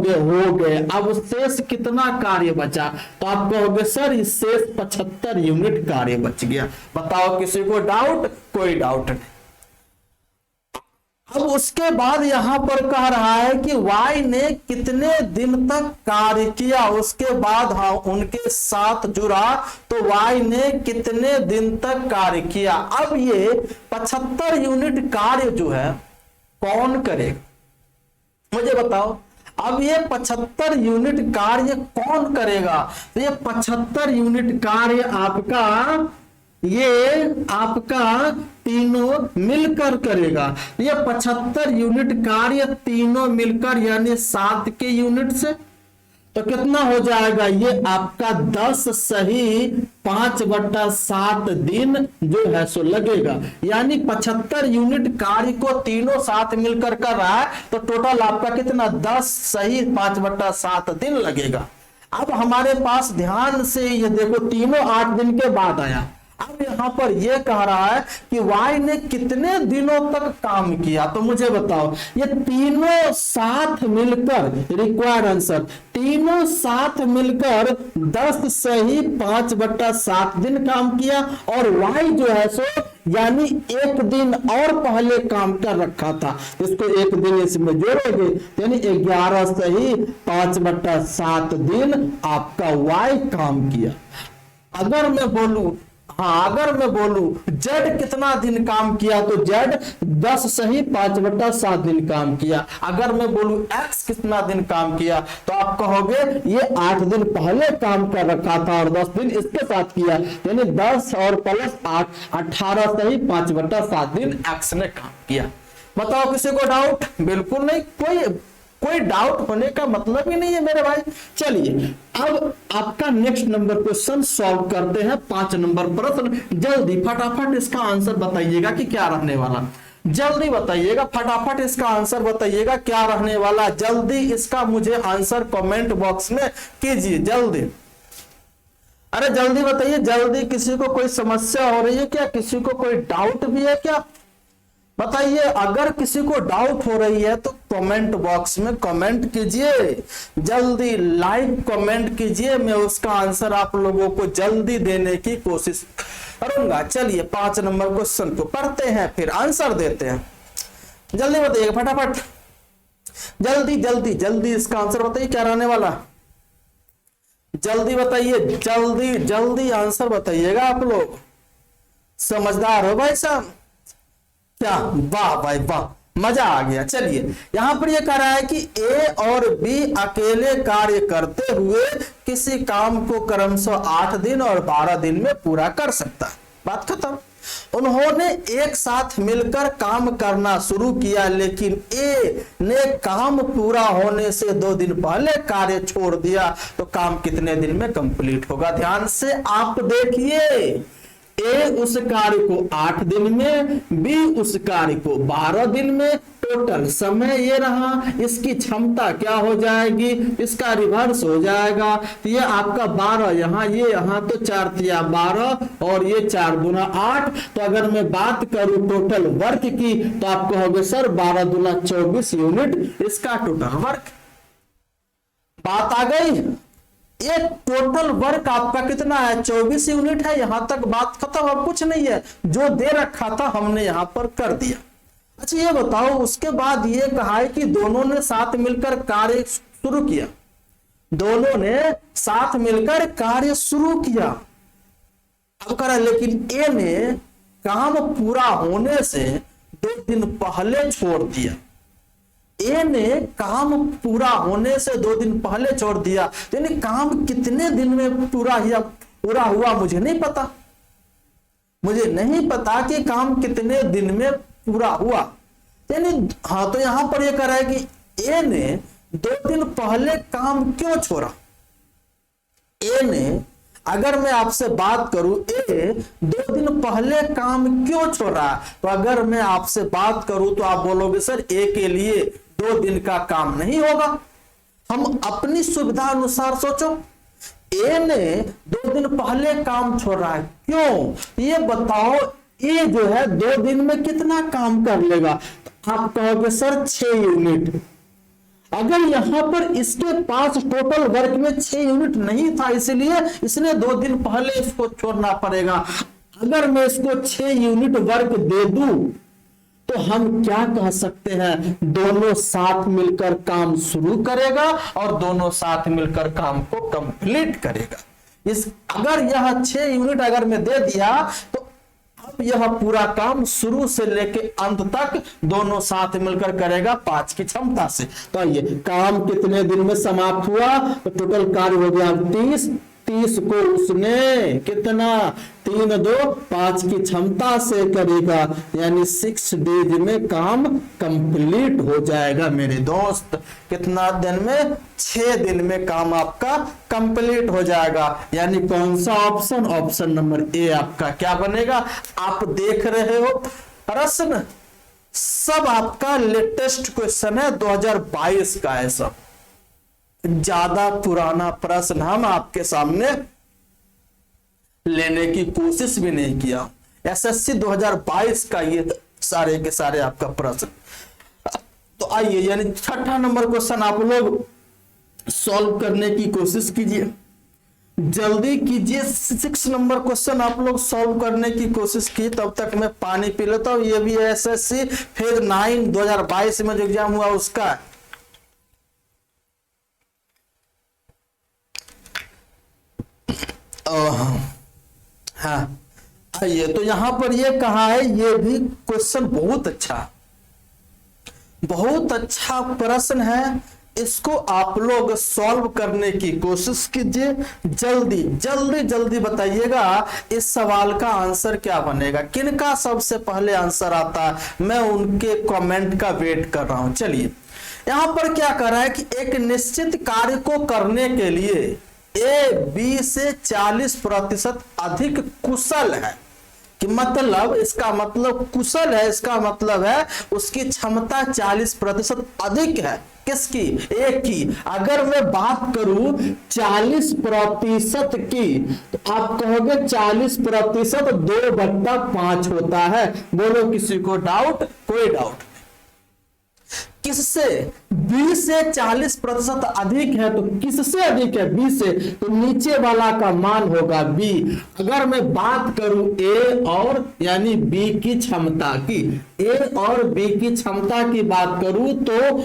गए। अब शेष कितना कार्य बचा। तो आप कहोगे सर इस शेष 75 यूनिट कार्य बच गया। बताओ किसी को डाउट? कोई डाउट नहीं। अब उसके बाद यहां पर कह रहा है कि वाई ने कितने दिन तक कार्य किया। उसके बाद हाँ उनके साथ जुड़ा तो वाई ने कितने दिन तक कार्य किया। अब ये 75 यूनिट कार्य जो है कौन करेगा, मुझे बताओ। अब ये 75 यूनिट कार्य कौन करेगा। तो ये 75 यूनिट कार्य आपका तीनों मिलकर करेगा। ये 75 यूनिट कार्य तीनों मिलकर यानी 7 के यूनिट से, तो कितना हो जाएगा, ये आपका 10 सही 5/7 दिन जो है सो लगेगा। यानी 75 यूनिट कार्य को तीनों साथ मिलकर कर रहा है, तो टोटल आपका कितना 10 सही 5/7 दिन लगेगा। अब हमारे पास ध्यान से ये देखो, तीनों 8 दिन के बाद आया। अब यहां पर यह कह रहा है कि वाई ने कितने दिनों तक काम किया। तो मुझे बताओ, ये तीनों साथ मिलकर, रिक्वायर्ड आंसर, तीनों साथ मिलकर 10 सही 5/7 दिन काम किया। और वाई जो है सो यानी 1 दिन और पहले काम कर रखा था, इसको 1 दिन इसमें जोड़ोगे यानी 11 सही 5/7 दिन आपका वाई काम किया। अगर मैं बोलूं, हाँ अगर मैं बोलूं जेड कितना दिन काम किया, तो जेड 10 सही 5/7 दिन काम किया। अगर मैं बोलूं एक्स कितना दिन काम किया, तो आप कहोगे ये 8 दिन पहले काम कर रखा था और 10 दिन इसके साथ किया, यानी 10 और प्लस 8 18 सही 5/7 दिन एक्स ने काम किया। बताओ किसी को डाउट? बिल्कुल नहीं, कोई डाउट होने का मतलब ही नहीं है मेरे भाई। चलिए अब आपका नेक्स्ट नंबर क्वेश्चन सॉल्व करते हैं। 5 नंबर प्रश्न, जल्दी फटाफट इसका आंसर बताइएगा कि क्या रहने वाला। जल्दी बताइएगा, फटाफट इसका आंसर बताइएगा क्या रहने वाला। जल्दी इसका मुझे आंसर कमेंट बॉक्स में कीजिए, जल्दी। अरे जल्दी बताइए, जल्दी। किसी को कोई समस्या हो रही है क्या? किसी को कोई डाउट भी है क्या? बताइए। अगर किसी को डाउट हो रही है तो कमेंट बॉक्स में कमेंट कीजिए, जल्दी लाइक कमेंट कीजिए। मैं उसका आंसर आप लोगों को जल्दी देने की कोशिश करूंगा। चलिए 5 नंबर क्वेश्चन को पढ़ते हैं, फिर आंसर देते हैं। जल्दी बताइए फटाफट, जल्दी जल्दी जल्दी इसका आंसर बताइए क्या रहने वाला। जल्दी बताइए, जल्दी जल्दी आंसर बताइएगा। आप लोग समझदार हो भाई साहब क्या? वाह भाई वाह, मजा आ गया। चलिए यहां पर ये कह रहा है कि ए और बी अकेले कार्य करते हुए किसी काम को क्रमशः 8 दिन और 12 दिन में पूरा कर सकता है। बात खत्म। उन्होंने एक साथ मिलकर काम करना शुरू किया, लेकिन ए ने काम पूरा होने से 2 दिन पहले कार्य छोड़ दिया, तो काम कितने दिन में कंप्लीट होगा? ध्यान से आप देखिए, ए उस कार्य को 8 दिन में, बी उस कार्य को 12 दिन में, टोटल समय ये रहा, इसकी क्षमता क्या हो जाएगी, इसका रिवर्स हो जाएगा। तो ये आपका 12 यहाँ, ये यहाँ, तो 4 तिया 12 और ये 4 दूना 8। तो अगर मैं बात करूं टोटल वर्क की, तो आप कहोगे सर 12 दूना 24 यूनिट इसका टोटल वर्क। बात आ गई। ये टोटल वर्क आपका कितना है? 24 यूनिट है। यहां तक बात खत्म, अब कुछ नहीं है, जो दे रखा था हमने यहां पर कर दिया। अच्छा ये बताओ, उसके बाद ये कहा है कि दोनों ने साथ मिलकर कार्य शुरू किया, दोनों ने साथ मिलकर कार्य शुरू किया। अब कह रहा है लेकिन ए ने काम पूरा होने से 2 दिन पहले छोड़ दिया। ए ने काम पूरा होने से 2 दिन पहले छोड़ दिया, यानी काम कितने दिन में पूरा हुआ मुझे नहीं पता। मुझे नहीं पता कि काम कितने दिन में पूरा हुआ। यानी हाँ, तो यहां पर यह कह रहा है कि ए ने 2 दिन पहले काम क्यों छोड़ा? ए ने, अगर मैं आपसे बात करूं ए 2 दिन पहले काम क्यों छोड़ा, तो अगर मैं आपसे बात करूं तो आप बोलोगे सर ए के लिए 2 दिन का काम नहीं होगा। हम अपनी सुविधा अनुसार सोचो, ए ने 2 दिन पहले काम छोड़ा है, क्यों? ये बताओ, ए जो है 2 दिन में कितना काम कर लेगा? आप कहोगे सर 6 यूनिट। अगर यहां पर इसके पास टोटल वर्क में 6 यूनिट नहीं था, इसलिए इसने 2 दिन पहले इसको छोड़ना पड़ेगा। अगर मैं इसको 6 यूनिट वर्क दे दूं, तो हम क्या कह सकते हैं? दोनों साथ मिलकर काम शुरू करेगा और दोनों साथ मिलकर काम को कंप्लीट करेगा। अगर यह 6 यूनिट अगर मैं दे दिया, तो अब यह पूरा काम शुरू से लेके अंत तक दोनों साथ मिलकर करेगा 5 की क्षमता से। तो ये काम कितने दिन में समाप्त हुआ? तो टोटल कार्य हो गया 30 को उसने कितना 3 2 5 की क्षमता से करेगा, यानी 6 डेज में काम कंप्लीट हो जाएगा मेरे दोस्त। कितना दिन में? 6 दिन में काम आपका कंप्लीट हो जाएगा। यानी कौन सा ऑप्शन? ऑप्शन नंबर ए आपका क्या बनेगा? आप देख रहे हो प्रश्न सब आपका लेटेस्ट क्वेश्चन है, 2022 का है सब। ज्यादा पुराना प्रश्न हम आपके सामने लेने की कोशिश भी नहीं किया। एसएससी 2022 का ये सारे के सारे आपका प्रश्न। तो आइए, यानी 6ठा नंबर क्वेश्चन आप लोग सॉल्व करने की कोशिश कीजिए, जल्दी कीजिए। 6 नंबर क्वेश्चन आप लोग सॉल्व करने की कोशिश की। तब तक मैं पानी पी लेता हूं। ये भी एसएससी फिर 9 2022 में जो एग्जाम हुआ उसका। हाँ, ये तो यहां पर ये कहा है, ये भी क्वेश्चन बहुत अच्छा प्रश्न है। इसको आप लोग सॉल्व करने की कोशिश कीजिए। जल्दी बताइएगा इस सवाल का आंसर क्या बनेगा। किनका सबसे पहले आंसर आता है, मैं उनके कमेंट का वेट कर रहा हूं। चलिए, यहां पर क्या कर रहा है कि एक निश्चित कार्य को करने के लिए ए बी से 40% अधिक कुशल है। कि मतलब, इसका मतलब कुशल है, इसका मतलब है उसकी क्षमता 40% अधिक है। किसकी? ए की। अगर मैं बात करूं 40% की, तो आप कहोगे 40% 2/5 होता है। बोलो किसी को डाउट? कोई डाउट। किससे? बी से 40% अधिक है, तो किससे अधिक है? बी से। तो नीचे वाला का मान होगा बी। अगर मैं बात करूं ए और यानी बी की क्षमता की, ए और बी की क्षमता की बात करूं, तो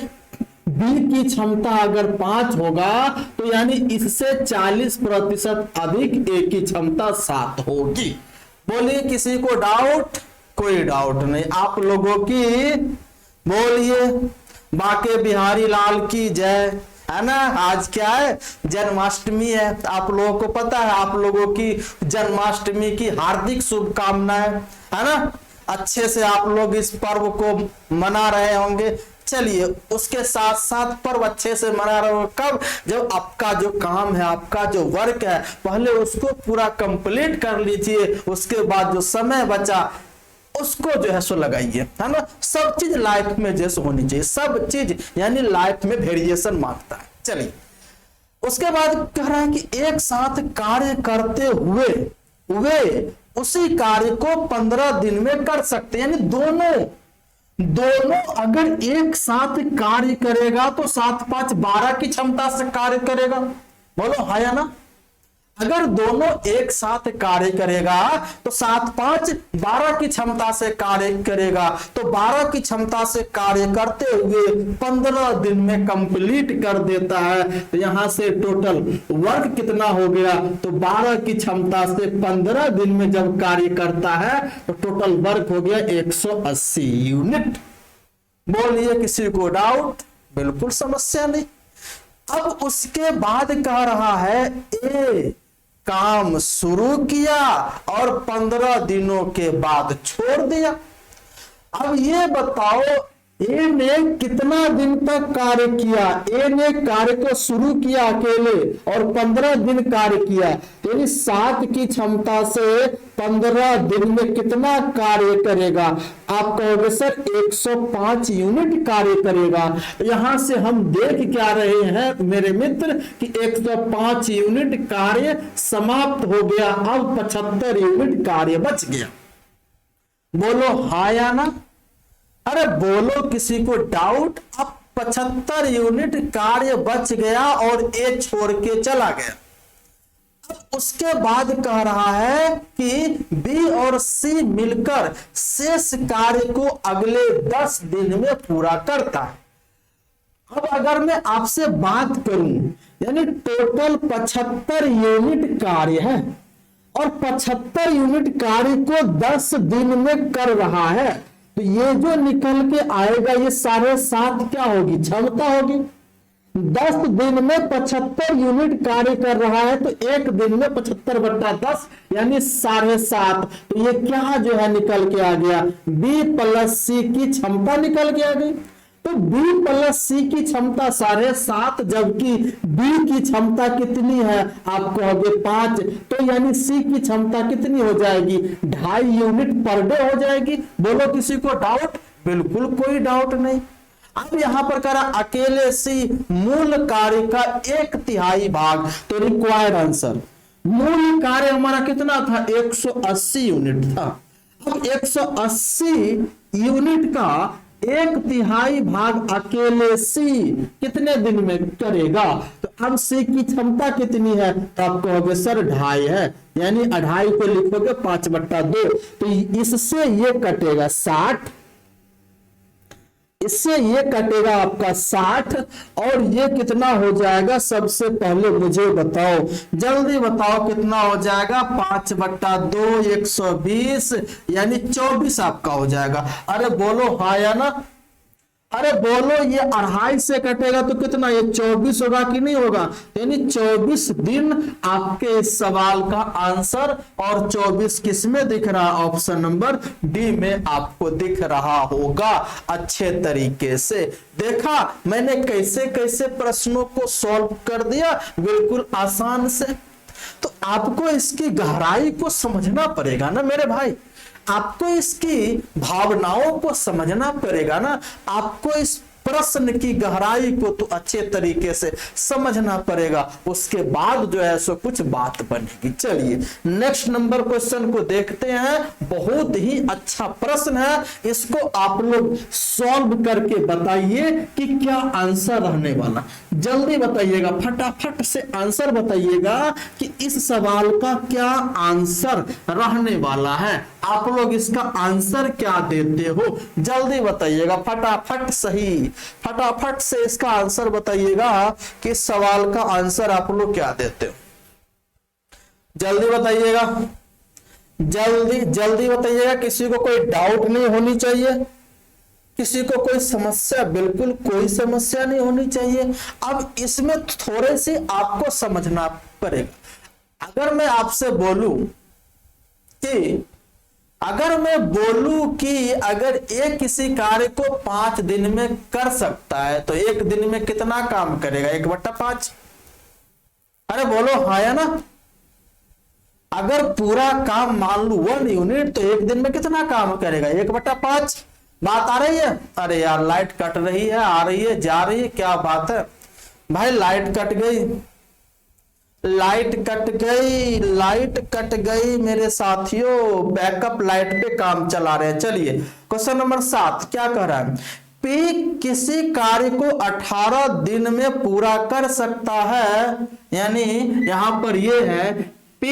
बी की क्षमता अगर 5 होगा, तो यानी इससे 40% अधिक ए की क्षमता 7 होगी। बोलिए किसी को डाउट? कोई डाउट नहीं। आप लोगों की बोलिए बाके बिहारी लाल की जय। है ना, आज क्या है, जन्माष्टमी है। आप लोगों को पता है, आप लोगों की जन्माष्टमी की हार्दिक शुभकामनाएं। है ना, अच्छे से आप लोग इस पर्व को मना रहे होंगे। चलिए, उसके साथ साथ पर्व अच्छे से मना रहे हो कब, जब आपका जो काम है, आपका जो वर्क है, पहले उसको पूरा कंप्लीट कर लीजिए। उसके बाद जो समय बचा उसको जो है सो लगाइए। है ना, सब चीज लाइफ में जैसे होनी चाहिए, सब चीज यानी लाइफ में वेरिएशन मांगता है। चलिए, उसके बाद कह रहा है कि एक साथ कार्य करते हुए वे उसी कार्य को 15 दिन में कर सकते हैं। यानी दोनों अगर एक साथ कार्य करेगा तो 7 5 12 की क्षमता से कार्य करेगा। बोलो हाँ या ना। अगर दोनों एक साथ कार्य करेगा तो 7 5 12 की क्षमता से कार्य करेगा। तो 12 की क्षमता से कार्य करते हुए 15 दिन में कंप्लीट कर देता है। तो यहां से टोटल वर्क कितना हो गया, तो 12 की क्षमता से 15 दिन में जब कार्य करता है तो टोटल वर्क हो गया 180 यूनिट। बोलिए किसी को डाउट? बिल्कुल समस्या नहीं। अब उसके बाद कह रहा है ए काम शुरू किया और 15 दिनों के बाद छोड़ दिया। अब ये बताओ, ए ने कितना दिन तक कार्य किया? ए ने कार्य को शुरू किया अकेले और 15 दिन कार्य किया, यानी 7 की क्षमता से 15 दिन में कितना कार्य करेगा? आप कहोगे सर 105 यूनिट कार्य करेगा। यहां से हम देख क्या रहे हैं मेरे मित्र कि 105 यूनिट कार्य समाप्त हो गया। अब 75 यूनिट कार्य बच गया। बोलो हाँ या ना। अरे बोलो किसी को डाउट? अब 75 यूनिट कार्य बच गया और ए छोड़ के चला गया। अब उसके बाद कह रहा है कि बी और सी मिलकर शेष कार्य को अगले 10 दिन में पूरा करता है। अब अगर मैं आपसे बात करूं, यानी टोटल 75 यूनिट कार्य है और 75 यूनिट कार्य को 10 दिन में कर रहा है, तो ये जो निकल के आएगा ये 7.5 क्या होगी? क्षमता होगी। 10 दिन में 75 यूनिट कार्य कर रहा है तो एक दिन में 75/10 यानी 7.5। तो ये क्या जो है निकल के आ गया? बी प्लस सी की क्षमता निकल के आ गई। तो B प्लस सी की क्षमता 7.5, जबकि B की क्षमता कितनी है? आप कहोगे 5, तो यानी C की क्षमता कितनी हो जाएगी? 2.5 यूनिट पर डे हो जाएगी। बोलो किसी को डाउट? बिल्कुल कोई डाउट नहीं। अब यहां पर करा अकेले C मूल कार्य का 1/3 भाग, तो रिक्वायर्ड आंसर मूल कार्य हमारा कितना था? 180 यूनिट था। अब 180 यूनिट का 1/3 भाग अकेले सी कितने दिन में करेगा? तो अब सी की क्षमता कितनी है? तो आप कहोगे सर 2.5 है, यानी 2.5 को लिखोगे 5/2। तो इससे ये कटेगा 60, इससे ये कटेगा आपका 60, और ये कितना हो जाएगा? सबसे पहले मुझे बताओ, जल्दी बताओ कितना हो जाएगा? 5/2 120 यानी 24 आपका हो जाएगा। अरे बोलो हाँ या ना। अरे बोलो, ये 2.5 से कटेगा तो कितना? ये 24 होगा कि नहीं होगा? यानी 24 दिन आपके इस सवाल का आंसर, और 24 किस में दिख रहा? ऑप्शन नंबर डी में आपको दिख रहा होगा। अच्छे तरीके से देखा मैंने कैसे कैसे प्रश्नों को सॉल्व कर दिया, बिल्कुल आसान से। तो आपको इसकी गहराई को समझना पड़ेगा ना मेरे भाई, आपको इसकी भावनाओं को समझना पड़ेगा ना, आपको इस प्रश्न की गहराई को तो अच्छे तरीके से समझना पड़ेगा। उसके बाद जो है सो कुछ बात बनेगी। चलिए नेक्स्ट नंबर क्वेश्चन को देखते हैं। बहुत ही अच्छा प्रश्न है, इसको आप लोग सॉल्व करके बताइए कि क्या आंसर रहने वाला। जल्दी बताइएगा, फटाफट से आंसर बताइएगा कि इस सवाल का क्या आंसर रहने वाला है। आप लोग इसका आंसर क्या देते हो? जल्दी बताइएगा, फटाफट सही, फटाफट से इसका आंसर बताइएगा कि इस सवाल का आंसर आप लोग क्या देते हो। जल्दी बताइएगा, जल्दी जल्दी बताइएगा, किसी को कोई डाउट नहीं होनी चाहिए। किसी को कोई समस्या, बिल्कुल कोई समस्या नहीं होनी चाहिए। अब इसमें थोड़े से आपको समझना पड़ेगा। अगर मैं आपसे बोलूं कि अगर एक किसी कार्य को 5 दिन में कर सकता है तो एक दिन में कितना काम करेगा? 1/5। अरे बोलो हाँ या ना। अगर पूरा काम मान लू 1 यूनिट तो एक दिन में कितना काम करेगा? 1/5। बात आ रही है? अरे यार लाइट कट रही है, आ रही है, जा रही है, क्या बात है भाई? लाइट कट गई मेरे साथियों। बैकअप लाइट पे काम चला रहे हैं। चलिए क्वेश्चन नंबर 7 क्या कह रहा है? P किसी कार्य को 18 दिन में पूरा कर सकता है। यानी यहां पर यह है P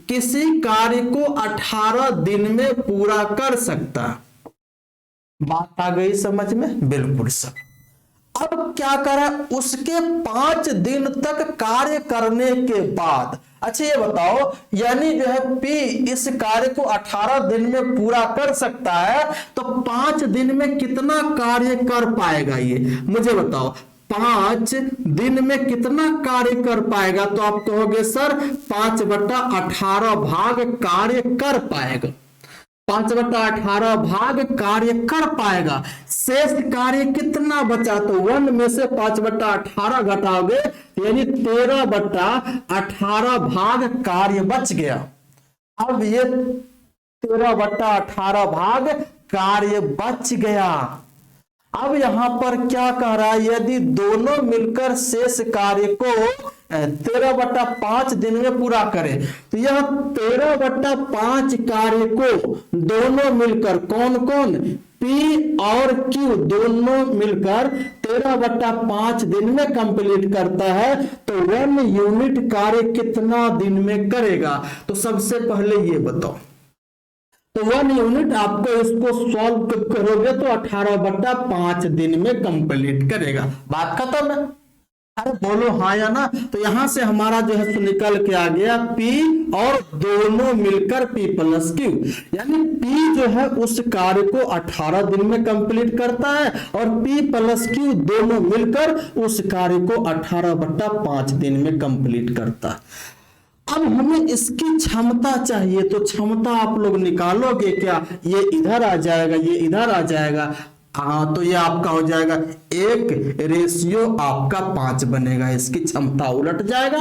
किसी कार्य को 18 दिन में पूरा कर सकता है। बात आ गई समझ में? बिल्कुल सब। अब क्या करा? उसके 5 दिन तक कार्य करने के बाद, अच्छा ये बताओ, यानी जो है P इस कार्य को 18 दिन में पूरा कर सकता है तो 5 दिन में कितना कार्य कर पाएगा? ये मुझे बताओ, 5 दिन में कितना कार्य कर पाएगा? तो आप कहोगे सर 5/18 भाग कार्य कर पाएगा। 5/18 भाग कार्य कर पाएगा। शेष कार्य कितना बचा? तो 1 में से 5/18 घटाओगे यानी 13/18 भाग कार्य बच गया। अब ये 13/18 भाग कार्य बच गया। अब यहां पर क्या कह रहा है? यदि दोनों मिलकर शेष कार्य को 13/5 दिन में पूरा करें तो यह 13/5 कार्य को दोनों मिलकर, कौन कौन? P और Q दोनों मिलकर 13/5 दिन में कंप्लीट करता है तो 1 यूनिट कार्य कितना दिन में करेगा? तो सबसे पहले ये बताओ, तो 1 यूनिट आपको इसको सॉल्व करोगे तो 18/5 दिन में कंप्लीट करेगा। बात खत्म है। अरे बोलो हाँ या ना। तो यहां से हमारा जो है निकल के आ गया P और दोनों मिलकर P + Q, यानी P जो है उस कार्य को 18 दिन में कंप्लीट करता है और P + Q दोनों मिलकर उस कार्य को 18/5 दिन में कंप्लीट करता है। अब हमें इसकी क्षमता चाहिए, तो क्षमता आप लोग निकालोगे क्या? ये इधर आ जाएगा, ये इधर आ जाएगा। हाँ, तो ये आपका हो जाएगा 1 आपका 5 बनेगा। इसकी क्षमता उलट जाएगा।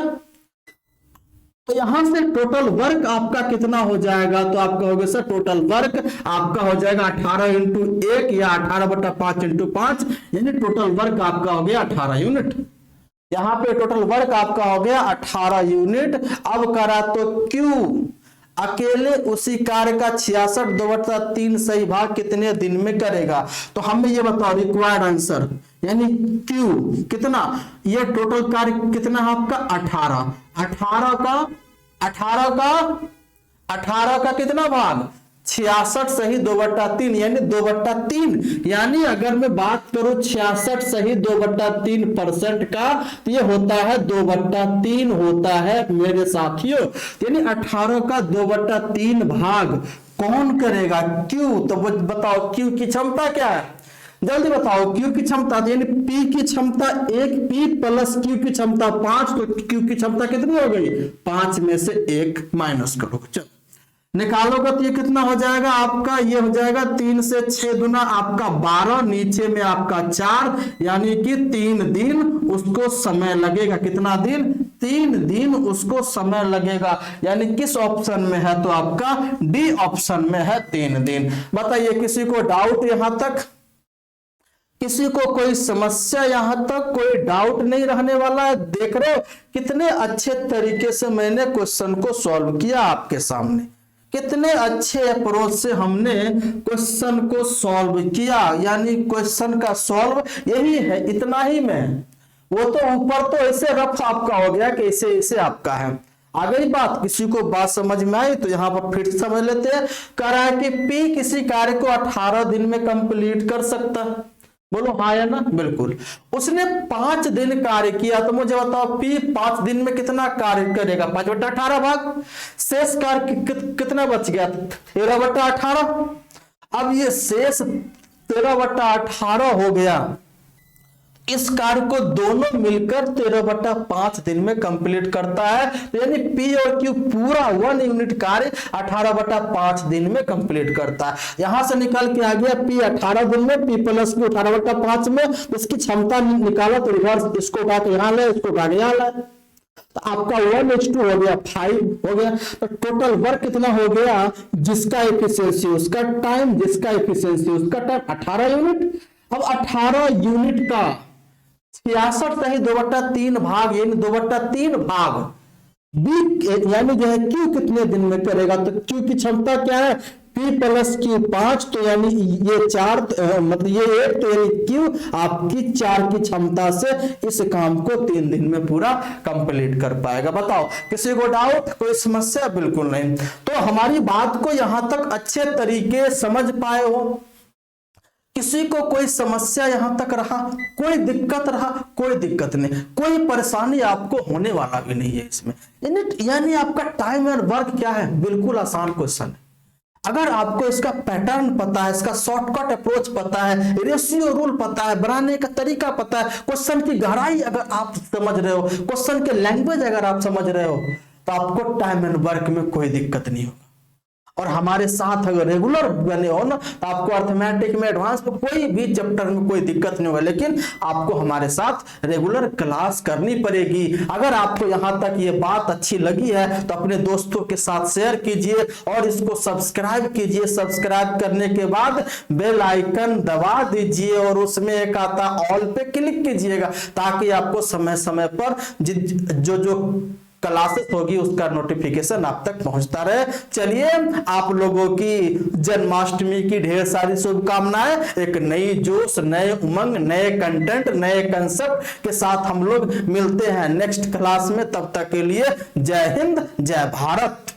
तो यहां से टोटल वर्क आपका कितना हो जाएगा? तो आप कहोगे सर टोटल वर्क आपका हो जाएगा 18 × 1 या 18/5 × 5, यानी टोटल वर्क आपका हो गया 18 यूनिट। यहां पे टोटल वर्क आपका हो गया 18 यूनिट। अब करा तो Q अकेले उसी कार्य का 66 2/3 सही भाग कितने दिन में करेगा? तो हमें ये बताओ रिक्वायर्ड आंसर, यानी Q कितना? ये टोटल कार्य कितना है आपका? 18। 18 का कितना भाग? 66 सही 2/3 यानी 2/3। यानी अगर मैं बात करूं 66 सही 2/3% का तो ये होता है 2/3 होता है मेरे साथियों। यानी 18 का 2/3 भाग कौन करेगा? Q। तो बताओ Q की क्षमता क्या है? जल्दी बताओ Q की क्षमता, यानी P की क्षमता 1, P + Q की क्षमता 5, तो Q की क्षमता कितनी हो गई? 5 में से 1 माइनस करो। चलो निकालोगे तो ये कितना हो जाएगा आपका? ये हो जाएगा 3 से 6 गुना आपका 12, नीचे में आपका 4, यानी कि 3 दिन उसको समय लगेगा। कितना दिन? 3 दिन उसको समय लगेगा। यानी किस ऑप्शन में है? तो आपका डी ऑप्शन में है 3 दिन। बताइए किसी को डाउट यहां तक? किसी को कोई समस्या यहां तक? कोई डाउट नहीं रहने वाला है। देख रहे हो कितने अच्छे तरीके से मैंने क्वेश्चन को सॉल्व किया आपके सामने। कितने अच्छे अप्रोच से हमने क्वेश्चन को सॉल्व किया। यानी क्वेश्चन का सॉल्व यही है, इतना ही में। वो तो ऊपर तो ऐसे रफ आपका हो गया कि ऐसे आपका है। आ गई बात? किसी को बात समझ में आई तो यहां पर फिर समझ लेते हैं। कह रहा है कि P किसी कार्य को 18 दिन में कंप्लीट कर सकता है। बोलो हाँ या ना? बिल्कुल। उसने 5 दिन कार्य किया तो मुझे बताओ P 5 दिन में कितना कार्य करेगा? 5/18 भाग। शेष कार्य कितना बच गया? 13/18। अब ये शेष 13/18 हो गया। इस कार्य को दोनों मिलकर 13/5 दिन में कंप्लीट करता है। तो यानी पी और क्यू पूरा 1 यूनिट कार्य 18/5 दिन में कंप्लीट करता है। यहां से निकल के आ गया पी 18 दिन में, पी प्लस क्यू 18/5 में। इसकी क्षमता निकाला तो रिवर्स, इसको उठा के यहां ले, इसको उठा के यहां ले, तो आपका 1:2 हो गया, 5 हो गया। तो टोटल वर्क कितना हो गया, जिसका एफिशिएंसी उसका टाइम, जिसका एफिशिएंसी उसका टाइम, 18 यूनिट। अब 18 यूनिट का 66 सही 2/3 भाग, यानी 2/3 भाग बी यानी जो है क्यू कितने दिन में करेगा। तो क्यू की क्षमता क्या है, P प्लस क्यू 5, तो यानी ये 4 मतलब ये 1, तो यानी क्यू आपकी 4 की क्षमता से इस काम को 3 दिन में पूरा कंप्लीट कर पाएगा। बताओ किसी को डाउट, कोई समस्या? बिल्कुल नहीं। तो हमारी बात को यहां तक अच्छे तरीके समझ पाए हो? किसी को कोई समस्या यहां तक रहा, कोई दिक्कत रहा? कोई दिक्कत नहीं, कोई परेशानी आपको होने वाला भी नहीं है इसमें। यानी आपका टाइम एंड वर्क क्या है, बिल्कुल आसान क्वेश्चन है। अगर आपको इसका पैटर्न पता है, इसका शॉर्टकट अप्रोच पता है, रेशियो रूल पता है, बनाने का तरीका पता है, क्वेश्चन की गहराई अगर आप समझ रहे हो, क्वेश्चन के लैंग्वेज अगर आप समझ रहे हो, तो आपको टाइम एंड वर्क में कोई दिक्कत नहीं होगा। और हमारे साथ अगर रेगुलर बने हो ना, तो आपको अर्थमेटिक में, एडवांस में, कोई भी चैप्टर में कोई दिक्कत नहीं होगा। लेकिन आपको हमारे साथ रेगुलर क्लास करनी पड़ेगी। अगर आपको यहां तक ये बात अच्छी लगी है तो अपने दोस्तों के साथ शेयर कीजिए और इसको सब्सक्राइब कीजिए। सब्सक्राइब करने के बाद बेल आइकन दबा दीजिए और उसमें एक आता ऑल पे क्लिक कीजिएगा, ताकि आपको समय समय पर जो क्लासेस होगी उसका नोटिफिकेशन आप तक पहुंचता रहे। चलिए, आप लोगों की जन्माष्टमी की ढेर सारी शुभकामनाएं। एक नई जोश, नए उमंग, नए कंटेंट, नए कंसेप्ट के साथ हम लोग मिलते हैं नेक्स्ट क्लास में। तब तक के लिए जय हिंद, जय भारत।